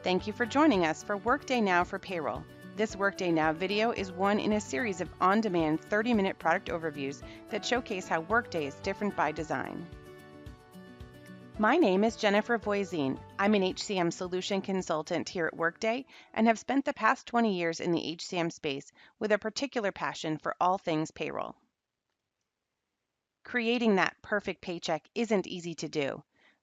Thank you for joining us for Workday Now for Payroll. This Workday Now video is one in a series of on-demand 30-minute product overviews that showcase how Workday is different by design. My name is Jennifer Voisin. I'm an HCM solution consultant here at Workday and have spent the past 20 years in the HCM space with a particular passion for all things payroll. Creating that perfect paycheck isn't easy to do.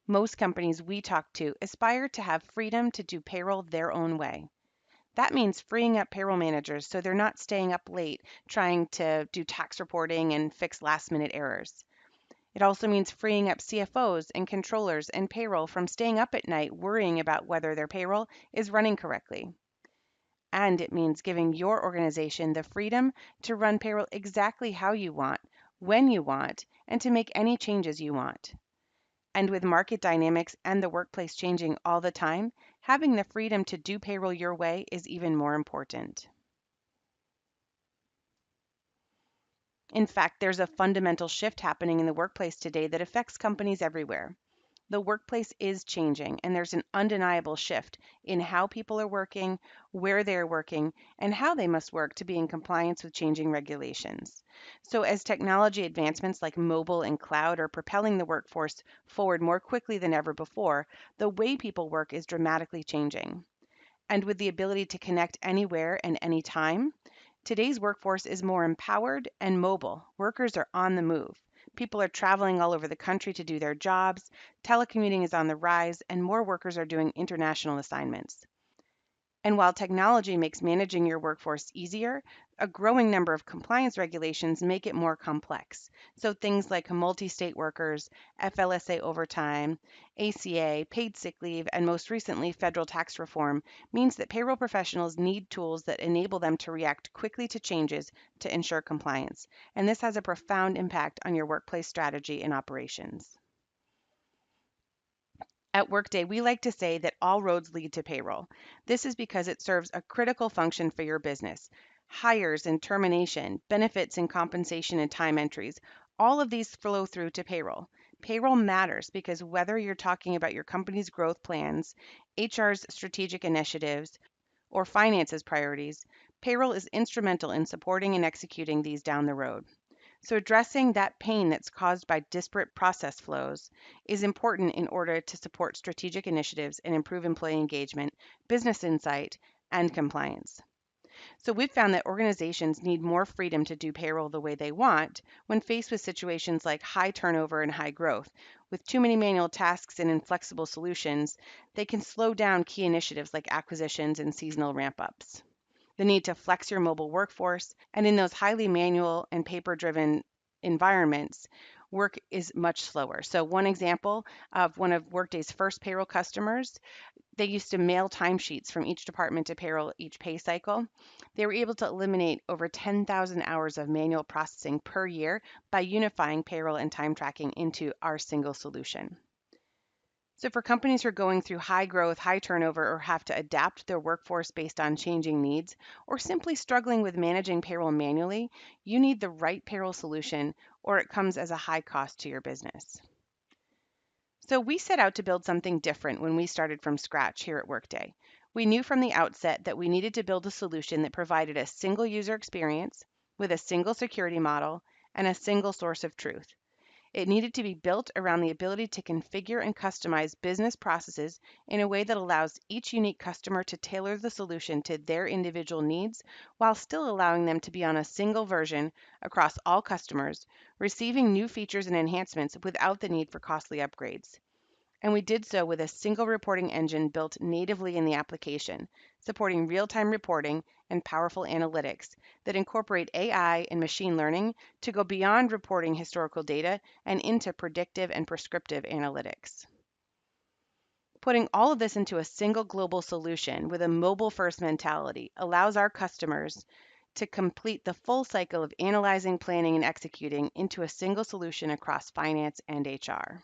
Most companies we talk to aspire to have freedom to do payroll their own way. That means freeing up payroll managers so they're not staying up late trying to do tax reporting and fix last-minute errors. It also means freeing up CFOs and controllers and payroll from staying up at night worrying about whether their payroll is running correctly. And it means giving your organization the freedom to run payroll exactly how you want, when you want, and to make any changes you want. And with market dynamics and the workplace changing all the time, having the freedom to do payroll your way is even more important. In fact, there's a fundamental shift happening in the workplace today that affects companies everywhere. The workplace is changing, and there's an undeniable shift in how people are working, where they're working, and how they must work to be in compliance with changing regulations. So as technology advancements like mobile and cloud are propelling the workforce forward more quickly than ever before, the way people work is dramatically changing. And with the ability to connect anywhere and anytime, today's workforce is more empowered and mobile. Workers are on the move. People are traveling all over the country to do their jobs, telecommuting is on the rise, and more workers are doing international assignments. And while technology makes managing your workforce easier, a growing number of compliance regulations make it more complex. So things like multi-state workers, FLSA overtime, ACA, paid sick leave, and most recently federal tax reform means that payroll professionals need tools that enable them to react quickly to changes to ensure compliance. And this has a profound impact on your workplace strategy and operations. At Workday, we like to say that all roads lead to payroll. This is because it serves a critical function for your business. Hires and termination, benefits and compensation and time entries, all of these flow through to payroll. Payroll matters because whether you're talking about your company's growth plans, HR's strategic initiatives, or finance's priorities, payroll is instrumental in supporting and executing these down the road. So addressing that pain that's caused by disparate process flows is important in order to support strategic initiatives and improve employee engagement, business insight, and compliance. So we've found that organizations need more freedom to do payroll the way they want when faced with situations like high turnover and high growth. With too many manual tasks and inflexible solutions, they can slow down key initiatives like acquisitions and seasonal ramp-ups. The need to flex your mobile workforce, and in those highly manual and paper-driven environments, work is much slower. So one example of one of Workday's first payroll customers, they used to mail timesheets from each department to payroll each pay cycle. They were able to eliminate over 10,000 hours of manual processing per year by unifying payroll and time tracking into our single solution. So for companies who are going through high growth, high turnover, or have to adapt their workforce based on changing needs, or simply struggling with managing payroll manually, you need the right payroll solution, or it comes as a high cost to your business. So we set out to build something different when we started from scratch here at Workday. We knew from the outset that we needed to build a solution that provided a single user experience with a single security model and a single source of truth. It needed to be built around the ability to configure and customize business processes in a way that allows each unique customer to tailor the solution to their individual needs while still allowing them to be on a single version across all customers, receiving new features and enhancements without the need for costly upgrades. And we did so with a single reporting engine built natively in the application, supporting real-time reporting and powerful analytics that incorporate AI and machine learning to go beyond reporting historical data and into predictive and prescriptive analytics. Putting all of this into a single global solution with a mobile-first mentality allows our customers to complete the full cycle of analyzing, planning, and executing into a single solution across finance and HR.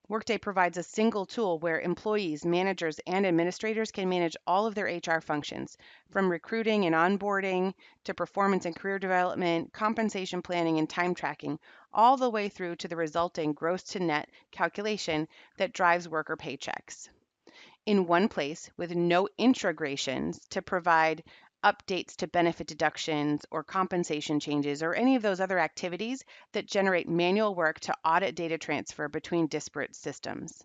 Workday provides a single tool where employees, managers, and administrators can manage all of their HR functions, from recruiting and onboarding to performance and career development, compensation planning, and time tracking, all the way through to the resulting gross to net calculation that drives worker paychecks. in one place with no integrations to provide updates to benefit deductions or compensation changes or any of those other activities that generate manual work to audit data transfer between disparate systems.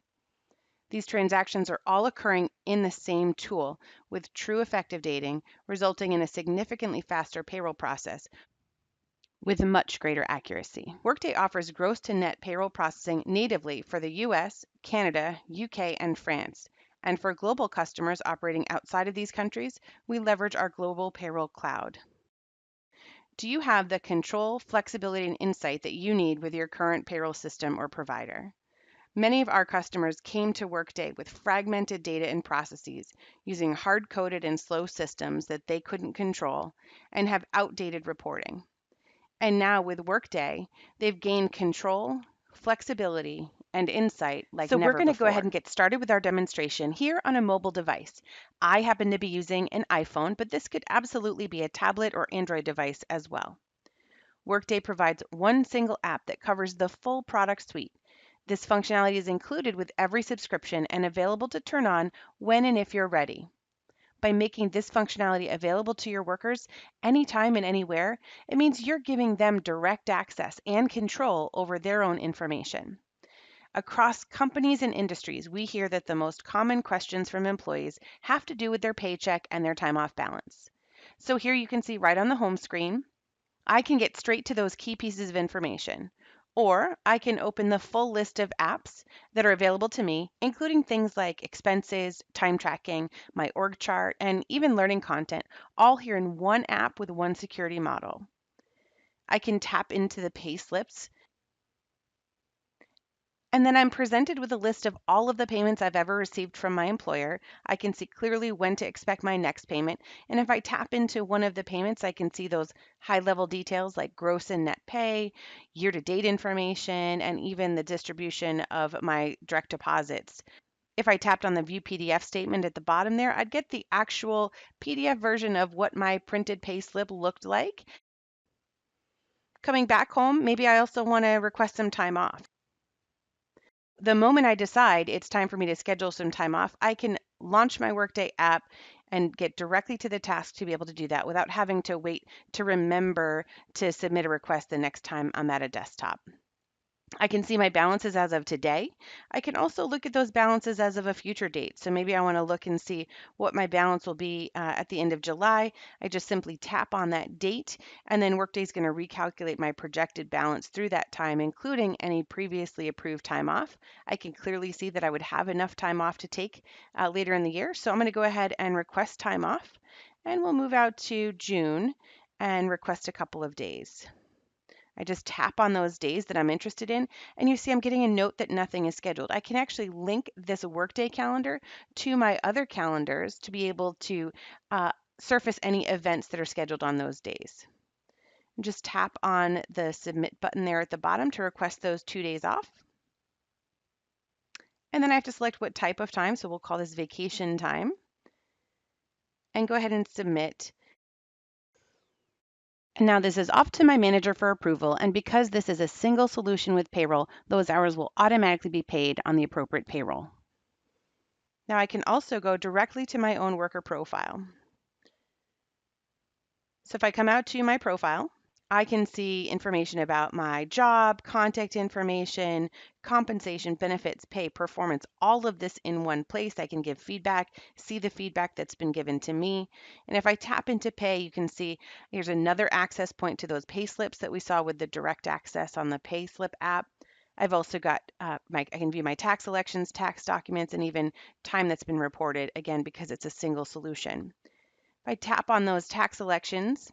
These transactions are all occurring in the same tool with true effective dating, resulting in a significantly faster payroll process with much greater accuracy. Workday offers gross to net payroll processing natively for the US, Canada, UK, and France. And for global customers operating outside of these countries, we leverage our global payroll cloud. Do you have the control, flexibility, and insight that you need with your current payroll system or provider? Many of our customers came to Workday with fragmented data and processes, using hard-coded and slow systems that they couldn't control, and have outdated reporting. And now with Workday, they've gained control, flexibility, and insight like never before. So we're going to go ahead and get started with our demonstration here on a mobile device. I happen to be using an iPhone, but this could absolutely be a tablet or Android device as well. Workday provides one single app that covers the full product suite. This functionality is included with every subscription and available to turn on when and if you're ready. By making this functionality available to your workers anytime and anywhere, it means you're giving them direct access and control over their own information. Across companies and industries, we hear that the most common questions from employees have to do with their paycheck and their time off balance. So here you can see right on the home screen, I can get straight to those key pieces of information. Or I can open the full list of apps that are available to me, including things like expenses, time tracking, my org chart, and even learning content, all here in one app with one security model. I can tap into the pay slips, and then I'm presented with a list of all of the payments I've ever received from my employer. I can see clearly when to expect my next payment. And if I tap into one of the payments, I can see those high-level details like gross and net pay, year-to-date information, and even the distribution of my direct deposits. If I tapped on the View PDF statement at the bottom there, I'd get the actual PDF version of what my printed pay slip looked like. Coming back home, maybe I also want to request some time off. The moment I decide it's time for me to schedule some time off, I can launch my Workday app and get directly to the task to be able to do that without having to wait to remember to submit a request the next time I'm at a desktop. I can see my balances as of today. I can also look at those balances as of a future date. So maybe I want to look and see what my balance will be at the end of July. I just simply tap on that date, and then Workday is going to recalculate my projected balance through that time, including any previously approved time off. I can clearly see that I would have enough time off to take later in the year. So I'm going to go ahead and request time off, and we'll move out to June and request a couple of days. I just tap on those days that I'm interested in, and you see I'm getting a note that nothing is scheduled. I can actually link this Workday calendar to my other calendars to be able to surface any events that are scheduled on those days. Just tap on the submit button there at the bottom to request those 2 days off. And then I have to select what type of time, so we'll call this vacation time, and go ahead and submit. And now this is off to my manager for approval, and because this is a single solution with payroll, those hours will automatically be paid on the appropriate payroll. Now I can also go directly to my own worker profile. So if I come out to my profile, I can see information about my job, contact information, compensation, benefits, pay, performance, all of this in one place. I can give feedback, see the feedback that's been given to me. And if I tap into pay, you can see here's another access point to those pay slips that we saw with the direct access on the pay slip app. I've also got I can view my tax elections, tax documents, and even time that's been reported, again, because it's a single solution. If I tap on those tax elections,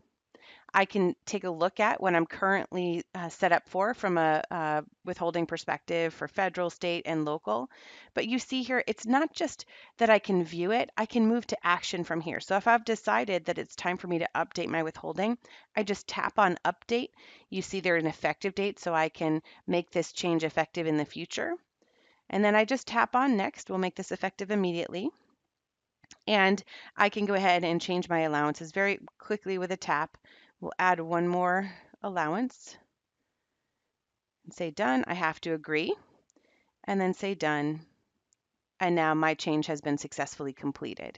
I can take a look at what I'm currently set up for from a withholding perspective for federal, state, and local. But you see here, it's not just that I can view it, I can move to action from here. So if I've decided that it's time for me to update my withholding, I just tap on update. You see there's an effective date, so I can make this change effective in the future. And then I just tap on next. We'll make this effective immediately. And I can go ahead and change my allowances very quickly with a tap. We'll add one more allowance and say done. I have to agree, and then say done, and now my change has been successfully completed.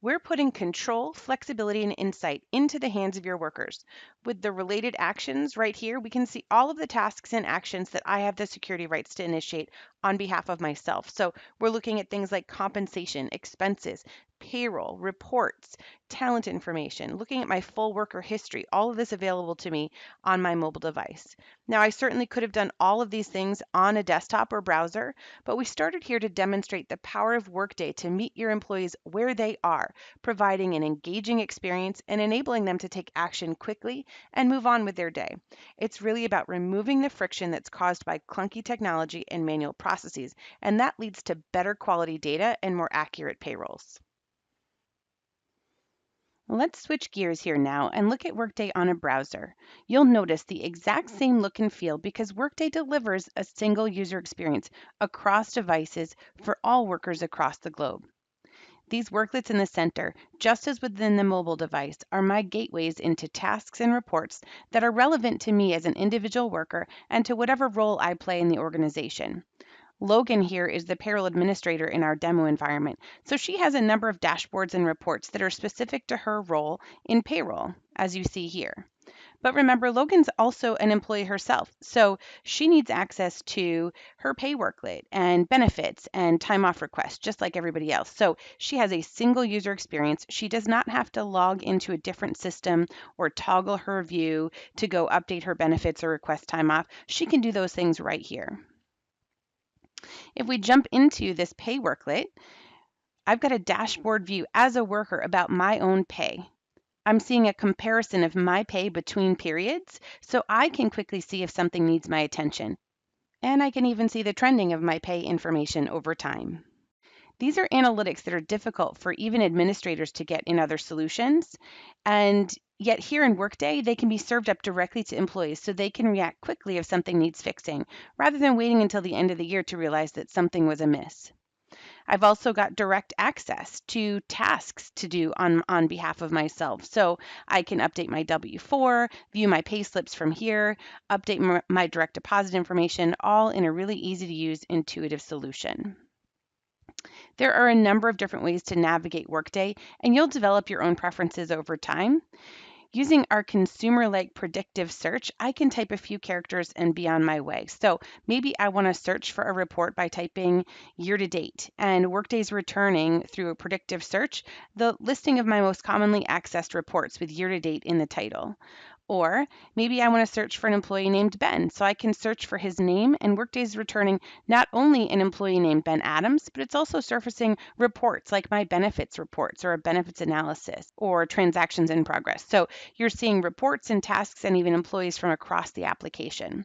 We're putting control, flexibility, and insight into the hands of your workers. With the related actions right here, we can see all of the tasks and actions that I have the security rights to initiate on behalf of myself. So we're looking at things like compensation, expenses, payroll, reports, talent information, looking at my full worker history, all of this available to me on my mobile device. Now, I certainly could have done all of these things on a desktop or browser, but we started here to demonstrate the power of Workday to meet your employees where they are, providing an engaging experience and enabling them to take action quickly and move on with their day. It's really about removing the friction that's caused by clunky technology and manual processes, and that leads to better quality data and more accurate payrolls. Let's switch gears here now and look at Workday on a browser. You'll notice the exact same look and feel because Workday delivers a single user experience across devices for all workers across the globe. These worklets in the center, just as within the mobile device, are my gateways into tasks and reports that are relevant to me as an individual worker and to whatever role I play in the organization. Logan here is the payroll administrator in our demo environment, so she has a number of dashboards and reports that are specific to her role in payroll, as you see here. But remember, Logan's also an employee herself, so she needs access to her pay worklet and benefits and time off requests, just like everybody else. So she has a single user experience. She does not have to log into a different system or toggle her view to go update her benefits or request time off. She can do those things right here. If we jump into this pay worklet, I've got a dashboard view as a worker about my own pay. I'm seeing a comparison of my pay between periods, so I can quickly see if something needs my attention. And I can even see the trending of my pay information over time. These are analytics that are difficult for even administrators to get in other solutions. And yet here in Workday, they can be served up directly to employees so they can react quickly if something needs fixing, rather than waiting until the end of the year to realize that something was amiss. I've also got direct access to tasks to do on behalf of myself. So I can update my W-4, view my pay slips from here, update my direct deposit information, all in a really easy to use, intuitive solution. There are a number of different ways to navigate Workday, and you'll develop your own preferences over time. Using our consumer-like predictive search, I can type a few characters and be on my way. So maybe I want to search for a report by typing year to date, and Workday's returning through a predictive search the listing of my most commonly accessed reports with year to date in the title. Or maybe I want to search for an employee named Ben. So I can search for his name, and Workday's returning not only an employee named Ben Adams, but it's also surfacing reports like my benefits reports or a benefits analysis or transactions in progress. So you're seeing reports and tasks and even employees from across the application.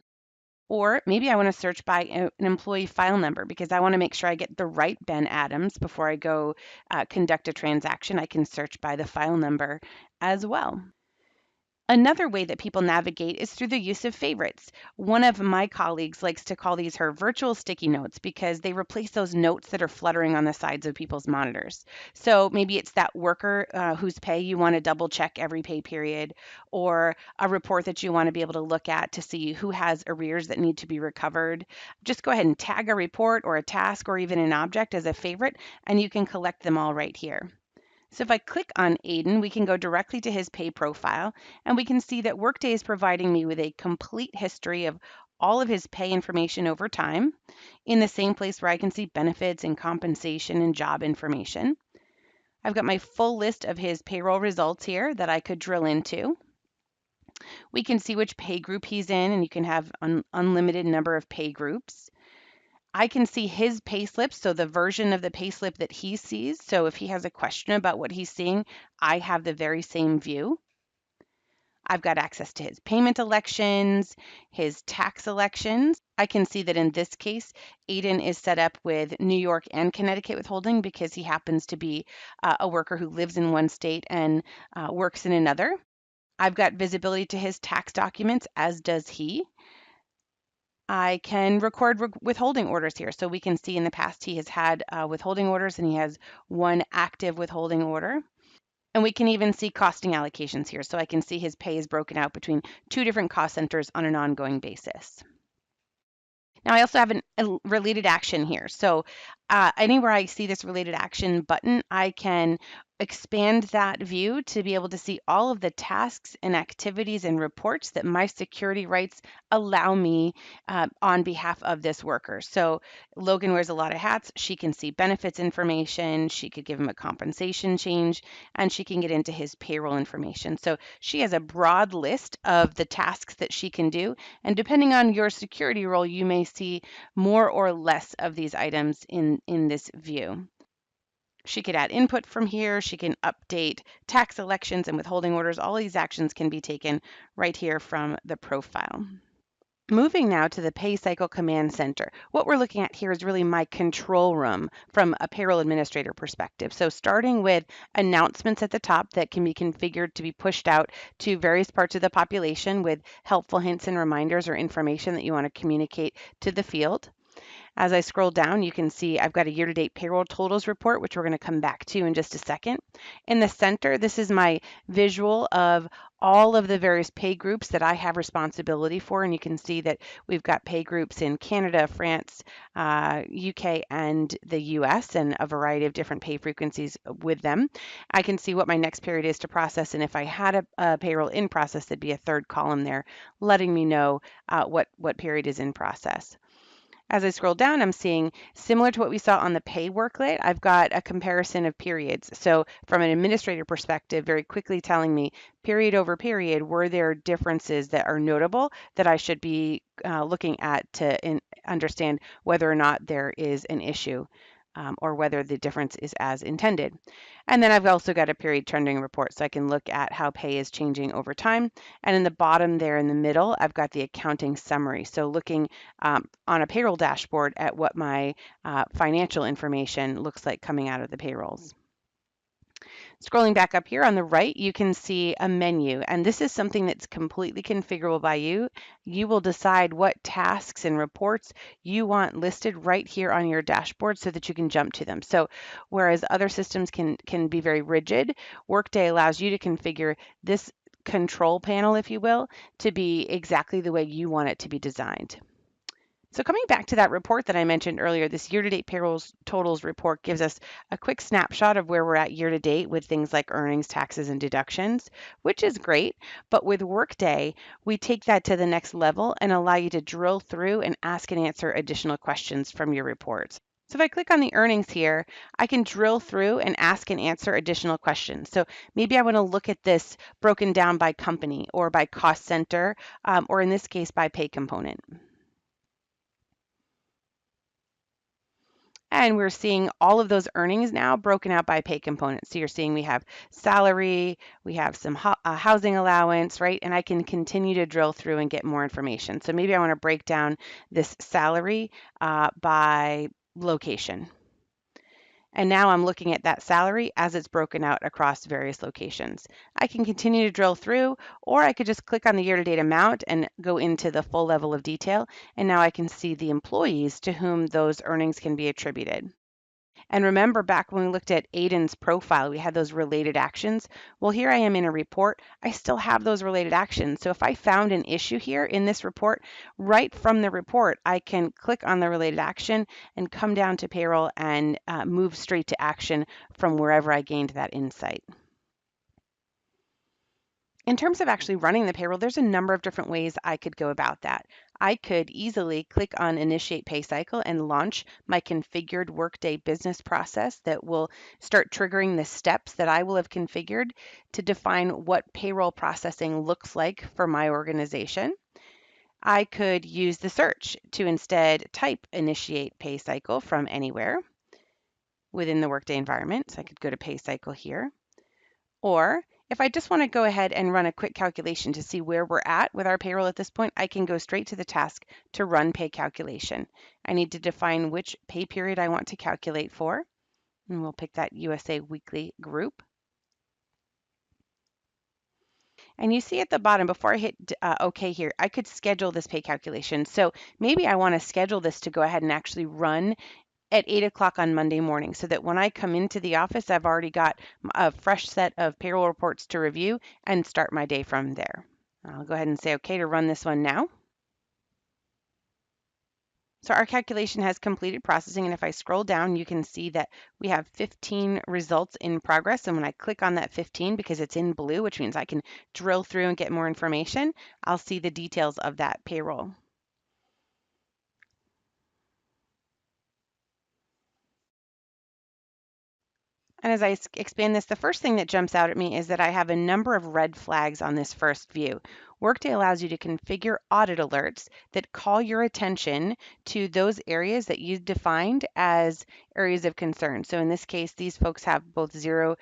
Or maybe I want to search by an employee file number because I want to make sure I get the right Ben Adams before I go conduct a transaction. I can search by the file number as well. Another way that people navigate is through the use of favorites. One of my colleagues likes to call these her virtual sticky notes because they replace those notes that are fluttering on the sides of people's monitors. So maybe it's that worker whose pay you want to double check every pay period, or a report that you want to be able to look at to see who has arrears that need to be recovered. Just go ahead and tag a report or a task or even an object as a favorite, and you can collect them all right here. So if I click on Aiden, we can go directly to his pay profile, and we can see that Workday is providing me with a complete history of all of his pay information over time in the same place where I can see benefits and compensation and job information. I've got my full list of his payroll results here that I could drill into. We can see which pay group he's in, and you can have an unlimited number of pay groups. I can see his payslip, so the version of the payslip that he sees. So if he has a question about what he's seeing, I have the very same view. I've got access to his payment elections, his tax elections. I can see that in this case, Aiden is set up with New York and Connecticut withholding because he happens to be a worker who lives in one state and works in another. I've got visibility to his tax documents, as does he. I can record withholding orders here. So we can see in the past he has had withholding orders and he has one active withholding order. And we can even see costing allocations here. So I can see his pay is broken out between two different cost centers on an ongoing basis. Now I also have a related action here. So anywhere I see this related action button, I can expand that view to be able to see all of the tasks and activities and reports that my security rights allow me on behalf of this worker. So Logan wears a lot of hats. She can see benefits information. She could give him a compensation change, and she can get into his payroll information. So she has a broad list of the tasks that she can do. And depending on your security role, you may see more or less of these items in this view. She could add input from here. She can update tax elections and withholding orders. All these actions can be taken right here from the profile. Moving now to the Pay Cycle Command Center. What we're looking at here is really my control room from a payroll administrator perspective. So starting with announcements at the top that can be configured to be pushed out to various parts of the population with helpful hints and reminders or information that you want to communicate to the field. As I scroll down, you can see I've got a year-to-date payroll totals report, which we're going to come back to in just a second. In the center, this is my visual of all of the various pay groups that I have responsibility for. And you can see that we've got pay groups in Canada, France, UK, and the US, and a variety of different pay frequencies with them. I can see what my next period is to process. And if I had a payroll in process, there'd be a third column there letting me know what period is in process. As I scroll down, I'm seeing similar to what we saw on the pay worklet, I've got a comparison of periods. So from an administrator perspective, very quickly telling me period over period, were there differences that are notable that I should be looking at to understand whether or not there is an issue. Or whether the difference is as intended. And then I've also got a period trending report, so I can look at how pay is changing over time. And in the bottom there in the middle, I've got the accounting summary. So looking on a payroll dashboard at what my financial information looks like coming out of the payrolls. Scrolling back up here on the right, you can see a menu, and this is something that's completely configurable by you. You will decide what tasks and reports you want listed right here on your dashboard so that you can jump to them. So whereas other systems can be very rigid, Workday allows you to configure this control panel, if you will, to be exactly the way you want it to be designed. So coming back to that report that I mentioned earlier, this year-to-date payroll totals report gives us a quick snapshot of where we're at year-to-date with things like earnings, taxes, and deductions, which is great. But with Workday, we take that to the next level and allow you to drill through and ask and answer additional questions from your reports. So if I click on the earnings here, I can drill through and ask and answer additional questions. So maybe I want to look at this broken down by company or by cost center, or in this case, by pay component. And we're seeing all of those earnings now broken out by pay components. So you're seeing we have salary, we have some housing allowance, right? And I can continue to drill through and get more information. So maybe I want to break down this salary by location. And now I'm looking at that salary as it's broken out across various locations. I can continue to drill through, or I could just click on the year-to-date amount and go into the full level of detail. And now I can see the employees to whom those earnings can be attributed. And remember back when we looked at Aiden's profile, we had those related actions. Well, here I am in a report. I still have those related actions. So if I found an issue here in this report, right from the report, I can click on the related action and come down to payroll and move straight to action from wherever I gained that insight. In terms of actually running the payroll, there's a number of different ways I could go about that. I could easily click on Initiate Pay Cycle and launch my configured Workday business process that will start triggering the steps that I will have configured to define what payroll processing looks like for my organization. I could use the search to instead type Initiate Pay Cycle from anywhere within the Workday environment. So I could go to Pay Cycle here. Or if I just want to go ahead and run a quick calculation to see where we're at with our payroll at this point, I can go straight to the task to run pay calculation. I need to define which pay period I want to calculate for, and we'll pick that USA weekly group. And you see at the bottom, before I hit OK here, I could schedule this pay calculation. So maybe I want to schedule this to go ahead and actually run at 8 o'clock on Monday morning so that when I come into the office, I've already got a fresh set of payroll reports to review and start my day from there. I'll go ahead and say OK to run this one now. So our calculation has completed processing, and if I scroll down, you can see that we have 15 results in progress. And when I click on that 15, because it's in blue, which means I can drill through and get more information, I'll see the details of that payroll. And as I expand this, the first thing that jumps out at me is that I have a number of red flags on this first view. Workday allows you to configure audit alerts that call your attention to those areas that you defined as areas of concern. So in this case, these folks have both zero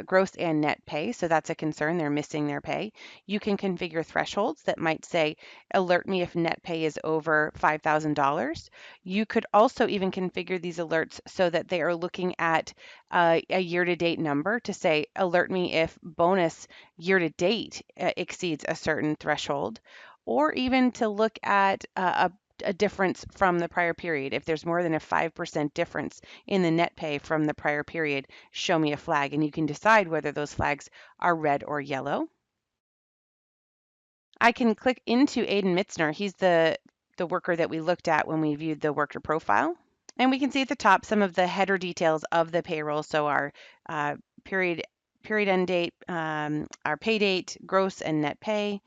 gross and net pay. So that's a concern. They're missing their pay. You can configure thresholds that might say, alert me if net pay is over $5,000. You could also even configure these alerts so that they are looking at a year-to-date number to say, alert me if bonus year-to-date exceeds a certain threshold, or even to look at a difference from the prior period. If there's more than a 5% difference in the net pay from the prior period, show me a flag, and you can decide whether those flags are red or yellow. I can click into Aiden Mitzner. He's the worker that we looked at when we viewed the worker profile. And we can see at the top some of the header details of the payroll. So our uh, period end date, our pay date, gross and net pay.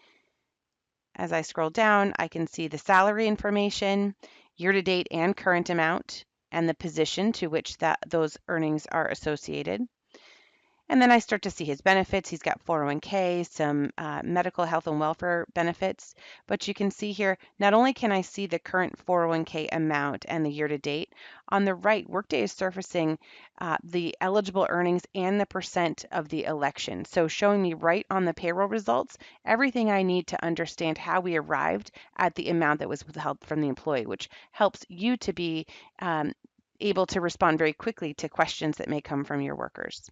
As I scroll down, I can see the salary information, year-to-date and current amount, and the position to which those earnings are associated. And then I start to see his benefits. He's got 401k, some medical health and welfare benefits. But you can see here, not only can I see the current 401k amount and the year to date, on the right, Workday is surfacing the eligible earnings and the percent of the election. So showing me right on the payroll results, everything I need to understand how we arrived at the amount that was withheld from the employee, which helps you to be able to respond very quickly to questions that may come from your workers.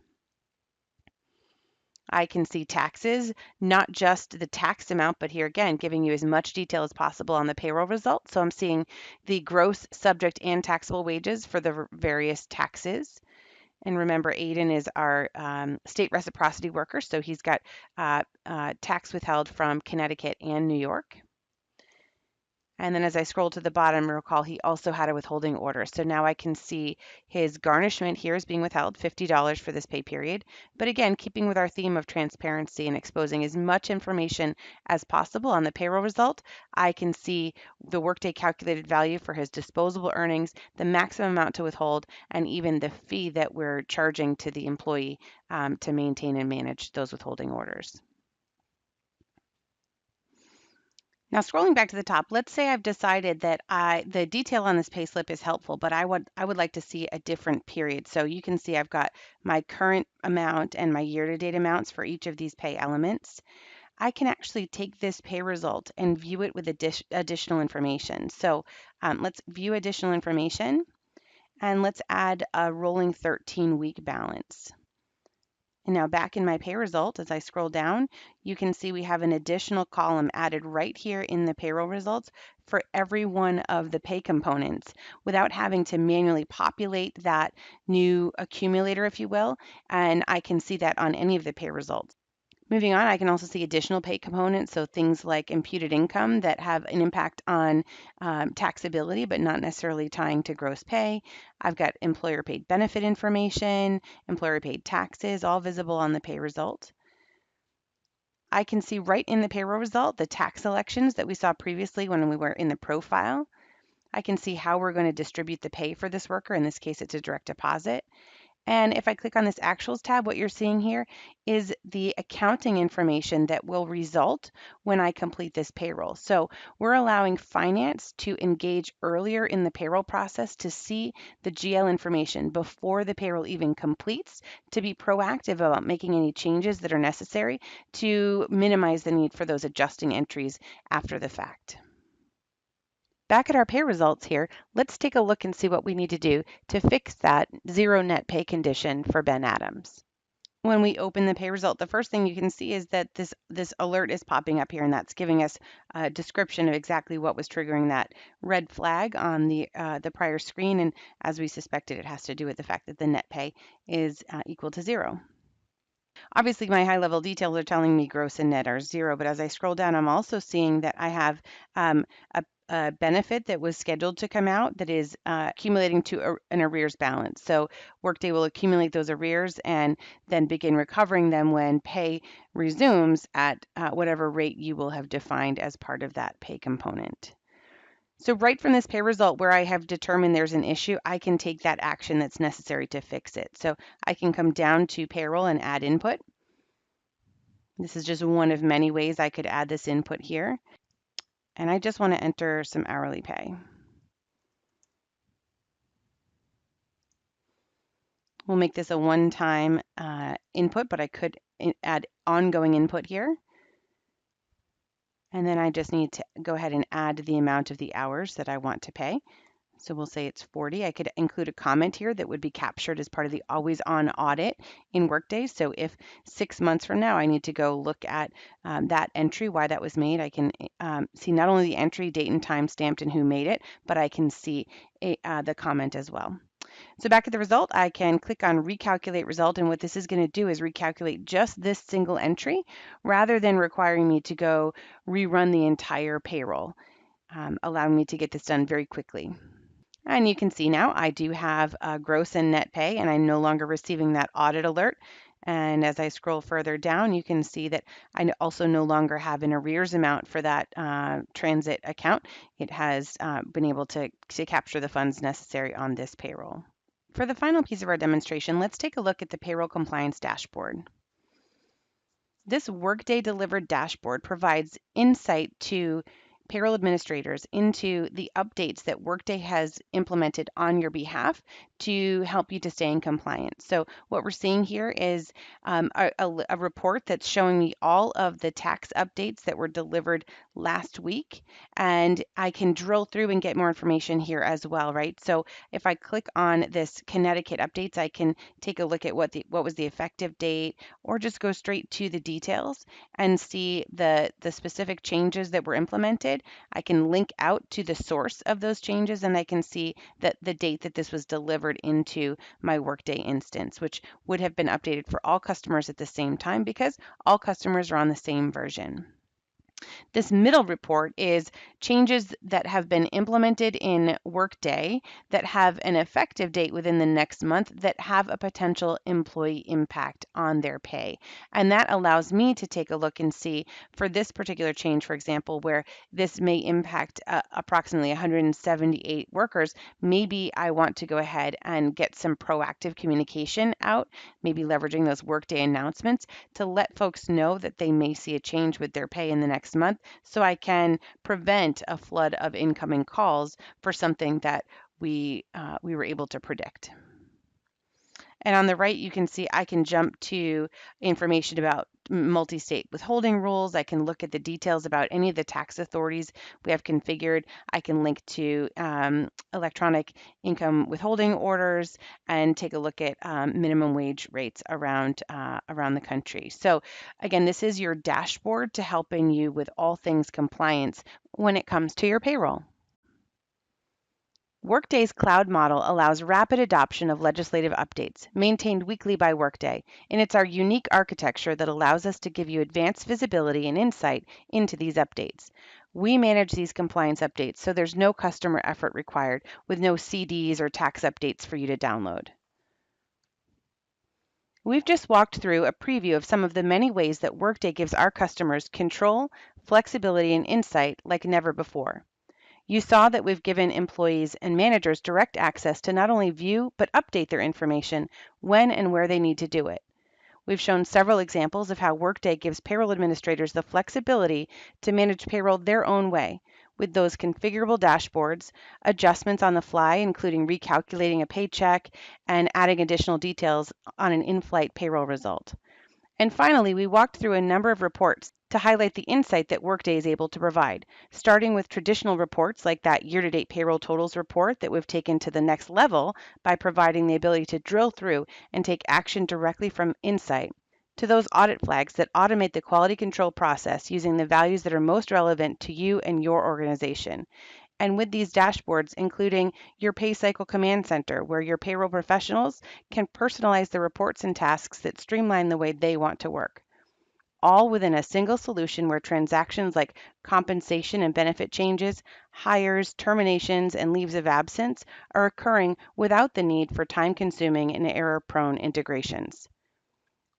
I can see taxes, not just the tax amount, but here again, giving you as much detail as possible on the payroll result. So I'm seeing the gross subject and taxable wages for the various taxes. And remember, Aiden is our state reciprocity worker, so he's got tax withheld from Connecticut and New York. And then as I scroll to the bottom, recall he also had a withholding order. So now I can see his garnishment here is being withheld, $50 for this pay period. But again, keeping with our theme of transparency and exposing as much information as possible on the payroll result, I can see the Workday calculated value for his disposable earnings, the maximum amount to withhold, and even the fee that we're charging to the employee to maintain and manage those withholding orders. Now, scrolling back to the top, let's say I've decided that the detail on this payslip is helpful, but I would like to see a different period. So you can see I've got my current amount and my year-to-date amounts for each of these pay elements. I can actually take this pay result and view it with additional information. So let's view additional information, and let's add a rolling 13-week balance. And now back in my pay result, as I scroll down, you can see we have an additional column added right here in the payroll results for every one of the pay components without having to manually populate that new accumulator, if you will. And I can see that on any of the pay results. Moving on, I can also see additional pay components, so things like imputed income that have an impact on taxability, but not necessarily tying to gross pay. I've got employer paid benefit information, employer paid taxes, all visible on the pay result. I can see right in the payroll result the tax elections that we saw previously when we were in the profile. I can see how we're going to distribute the pay for this worker. In this case, it's a direct deposit. And if I click on this Actuals tab, what you're seeing here is the accounting information that will result when I complete this payroll. So we're allowing finance to engage earlier in the payroll process to see the GL information before the payroll even completes, to be proactive about making any changes that are necessary to minimize the need for those adjusting entries after the fact. Back at our pay results here, let's take a look and see what we need to do to fix that zero net pay condition for Ben Adams. When we open the pay result, the first thing you can see is that this alert is popping up here, and that's giving us a description of exactly what was triggering that red flag on the prior screen. And as we suspected, it has to do with the fact that the net pay is equal to zero. Obviously, my high-level details are telling me gross and net are zero, but as I scroll down, I'm also seeing that I have a a benefit that was scheduled to come out that is accumulating to an arrears balance. So Workday will accumulate those arrears and then begin recovering them when pay resumes at whatever rate you will have defined as part of that pay component. So right from this pay result where I have determined there's an issue, I can take that action that's necessary to fix it. So I can come down to payroll and add input. This is just one of many ways I could add this input here. And I just want to enter some hourly pay. We'll make this a one-time input, but I could add ongoing input here. And then I just need to go ahead and add the amount of the hours that I want to pay. So we'll say it's 40. I could include a comment here that would be captured as part of the always on audit in Workday. So if 6 months from now I need to go look at that entry, why that was made, I can see not only the entry, date and time stamped and who made it, but I can see the comment as well. So back at the result, I can click on recalculate result, and what this is going to do is recalculate just this single entry rather than requiring me to go rerun the entire payroll, allowing me to get this done very quickly. And you can see now I do have gross and net pay, and I'm no longer receiving that audit alert. And as I scroll further down, you can see that I also no longer have an arrears amount for that transit account. It has been able to capture the funds necessary on this payroll. For the final piece of our demonstration, let's take a look at the payroll compliance dashboard. This Workday delivered dashboard provides insight to payroll administrators into the updates that Workday has implemented on your behalf to help you to stay in compliance. So what we're seeing here is a report that's showing me all of the tax updates that were delivered last week, and I can drill through and get more information here as well, right? So if I click on this Connecticut updates, I can take a look at what was the effective date, or just go straight to the details and see the specific changes that were implemented. I can link out to the source of those changes, and I can see that the date that this was delivered into my Workday instance, which would have been updated for all customers at the same time because all customers are on the same version. This middle report is changes that have been implemented in Workday that have an effective date within the next month that have a potential employee impact on their pay. And that allows me to take a look and see for this particular change, for example, where this may impact approximately 178 workers, maybe I want to go ahead and get some proactive communication out, maybe leveraging those Workday announcements to let folks know that they may see a change with their pay in the next month, so I can prevent a flood of incoming calls for something that we were able to predict. And on the right, you can see I can jump to information about multi-state withholding rules. I can look at the details about any of the tax authorities we have configured. I can link to electronic income withholding orders and take a look at minimum wage rates around the country. So again, this is your dashboard to helping you with all things compliance when it comes to your payroll. Workday's cloud model allows rapid adoption of legislative updates, maintained weekly by Workday, and it's our unique architecture that allows us to give you advanced visibility and insight into these updates. We manage these compliance updates, so there's no customer effort required, with no CDs or tax updates for you to download. We've just walked through a preview of some of the many ways that Workday gives our customers control, flexibility, and insight like never before. You saw that we've given employees and managers direct access to not only view, but update their information when and where they need to do it. We've shown several examples of how Workday gives payroll administrators the flexibility to manage payroll their own way, with those configurable dashboards, adjustments on the fly, including recalculating a paycheck and adding additional details on an in-flight payroll result. And finally, we walked through a number of reports to highlight the insight that Workday is able to provide, starting with traditional reports like that year-to-date payroll totals report that we've taken to the next level by providing the ability to drill through and take action directly from insight, to those audit flags that automate the quality control process using the values that are most relevant to you and your organization. And with these dashboards, including your Pay Cycle Command Center, where your payroll professionals can personalize the reports and tasks that streamline the way they want to work. all within a single solution where transactions like compensation and benefit changes, hires, terminations, and leaves of absence are occurring without the need for time-consuming and error-prone integrations.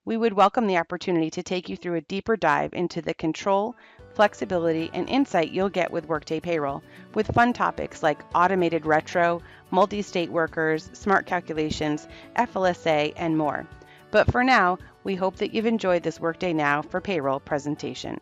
We would welcome the opportunity to take you through a deeper dive into the control, flexibility, and insight you'll get with Workday Payroll, with fun topics like automated retro, multi-state workers, smart calculations, FLSA, and more. But for now, we hope that you've enjoyed this Workday Now for Payroll presentation.